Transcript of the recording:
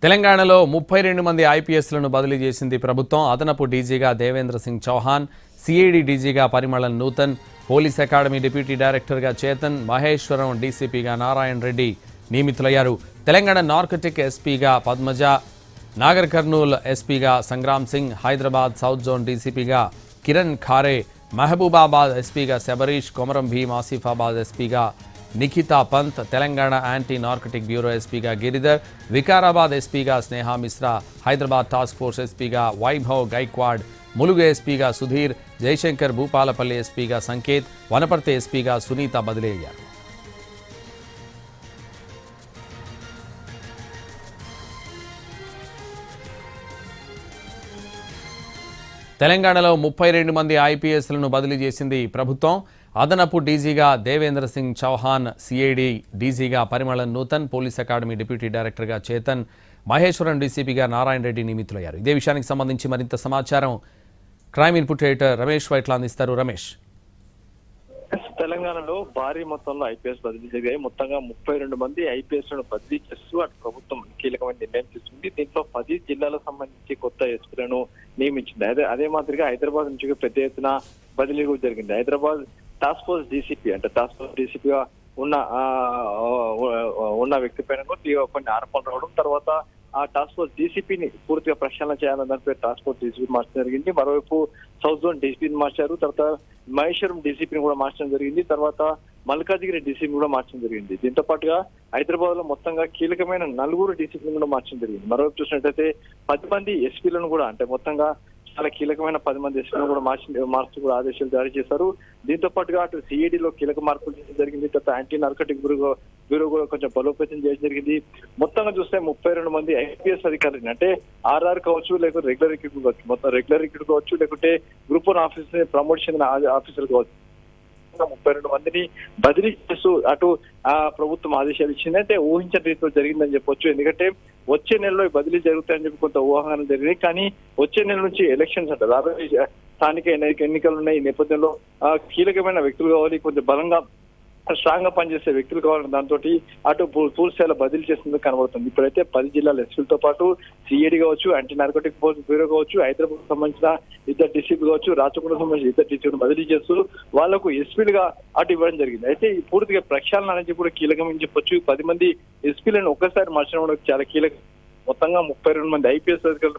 తెలంగాణలో 32 మంది ఐపీఎస్లను బదిలీ చేసింది ప్రభుత్వం. అదనపు డీజీగా దేవేంద్ర సింగ్ చౌహాన్, సిఐడి డీజీగా Parimalan Nutan, police academy deputy డైరెక్టర్గా చేతన్, మహేశ్వరం డీసీపీగా నారాయణ రెడ్డి నియమితులయ్యారు. తెలంగాణ నార్కటిక్ ఎస్పీగా పద్మజ, నాగర్ కర్నూల్ ఎస్పీగా సంగ్రామ్ సింగ్, హైదరాబాద్ సౌత్ జోన్ డీసీపీగా కిరణ్ ఖారే, మహబూబాబాద్ ఎస్పీగా శబరీష్, కొమరం భీం ఆసిఫాబాద్ ఎస్పీగా Nikhita Pant, Telangana anti narcotic bureau ఎస్పీగా గిరిధర్, వికారాబాద్ ఎస్పీగా స్నేహా మిశ్రా, హైదరాబాద్ టాస్క్ ఫోర్స్ ఎస్పీగా వైభవ్ గైక్వాడ్, ములుగు ఎస్పీగా సుధీర్, జయశంకర్ భూపాలపల్లి ఎస్పీగా సంకేత్, వనపర్తి ఎస్పీగా సునీత బదిలీ అయ్యారు. తెలంగాణలో 32 మంది ఐపీఎస్లను బదిలీ చేసింది ప్రభుత్వం. అదనపు డీజీగా దేవేంద్ర సింగ్ చౌహాన్, సిఐడి డీజీగా Parimalan Nutan, police academy deputy డైరెక్టర్గా చేతన్, మహేశ్వరం డీసీపీగా నారాయణ రెడ్డి నియమితులయ్యారు. ఇదే విషయానికి సంబంధించి మరింత సమాచారం crime input editor Ramesh Vaitla అందిస్తారు. రమేష్, తెలంగాణలో భారీ మొత్తంలో ఐపీఎస్ బదిలీ జరిగాయి. మొత్తంగా 32 మంది ఐపీఎస్ లను బదిలీ చేస్తూ అటు ప్రభుత్వం కీలకమైన నిర్ణయం తీసుకుంది. దీంట్లో 10 జిల్లాలకు సంబంధించి కొత్త ఎస్పీలను నియమించింది. అదే మాదిరిగా హైదరాబాద్ నుంచి పెద్ద ఎత్తున బదిలీ కూడా జరిగింది. హైదరాబాద్ టాస్క్ ఫోర్స్ డీసీపీ అంటే టాస్క్ ఫోర్స్ డీసీపీగా ఉన్న వ్యక్తి పైన కూడా కొన్ని ఆరోపణలు రావడం, తర్వాత ఆ టాస్క్ ఫోర్స్ డీసీపీని పూర్తిగా ప్రక్షాళన చేయాలని దానిపై టాస్క్ ఫోర్స్ డీసీపీ మార్చడం జరిగింది. మరోవైపు సౌత్ జోన్ డీసీపీని మార్చారు, తర్వాత మహేశ్వరం డీసీపీని కూడా మార్చడం జరిగింది, తర్వాత మల్కాజిగిరి డీసీపీ కూడా మార్చడం జరిగింది. దీంతో పాటుగా హైదరాబాద్ లో మొత్తంగా కీలకమైన 4 డీసీపీని కూడా మార్చడం జరిగింది. మరోవైపు చూసినట్లయితే 10 మంది ఎస్పీలను కూడా అంటే మొత్తంగా చాలా కీలకమైన 10 మంది ఎస్పీలను కూడా మార్చు కూడా ఆదేశాలు జారీ చేశారు. దీంతో పాటుగా అటు సిఐడిలో కీలక మార్పులు చేయడం జరిగింది. తర్వాత యాంటీ నార్కటిక్ బ్యూరో కూడా కొంచెం బలోపేతం చేయడం జరిగింది. మొత్తంగా చూస్తే 32 మంది ఐపీఎస్ అధికారులు అంటే ఆర్ఆర్ కావచ్చు, లేకపోతే రెగ్యులర్ రిక్రూట్ కావచ్చు, మొత్తం రెగ్యులర్ రిక్రూట్ కావచ్చు, లేకుంటే గ్రూప్ 1 ఆఫీసర్ ప్రమోట్ చెందిన ఆఫీసర్లు కావచ్చు, 32 మందిని బదిలీ చేస్తూ అటు ప్రభుత్వం ఆదేశాలు ఇచ్చింది. అయితే ఊహించని రీతిలో జరిగిందని చెప్పొచ్చు. ఎందుకంటే వచ్చే నెలలో బదిలీ జరుగుతాయని చెప్పి కొంత ఊహాగానం జరిగింది. కానీ వచ్చే నెల నుంచి ఎలక్షన్స్ అంటే రాబోయే స్థానిక ఎన్నికలు ఉన్నాయి. ఈ నేపథ్యంలో కీలకమైన వ్యక్తులు కావాలి, కొంచెం బలంగా స్ట్రాంగ్ గా పనిచేసే వ్యక్తులు కావాలని దాంతో అటు పూర్తిస్థాయిలో బదిలీ చేసింది కనబడుతుంది. ఇప్పుడైతే 10 జిల్లాల ఎస్పీలతో పాటు సిఐడి కావచ్చు, యాంటీ నార్కోటిక్ బ్యూరో కావచ్చు, హైదరాబాద్ సంబంధించిన 2 డీసీపీ కావచ్చు, రాచకొండ సంబంధించిన 2 డీసీపీని బదిలీ చేస్తూ వాళ్లకు ఎస్పీలుగా అటు ఇవ్వడం జరిగింది. అయితే ఈ పూర్తిగా ప్రక్షాళన అనేది కూడా కీలకమని చెప్పొచ్చు. 10 మంది ఎస్పీలను ఒక్కసారి మార్చడం చాలా కీలకం. మొత్తంగా 32 మంది ఐపీఎస్ అధికారులు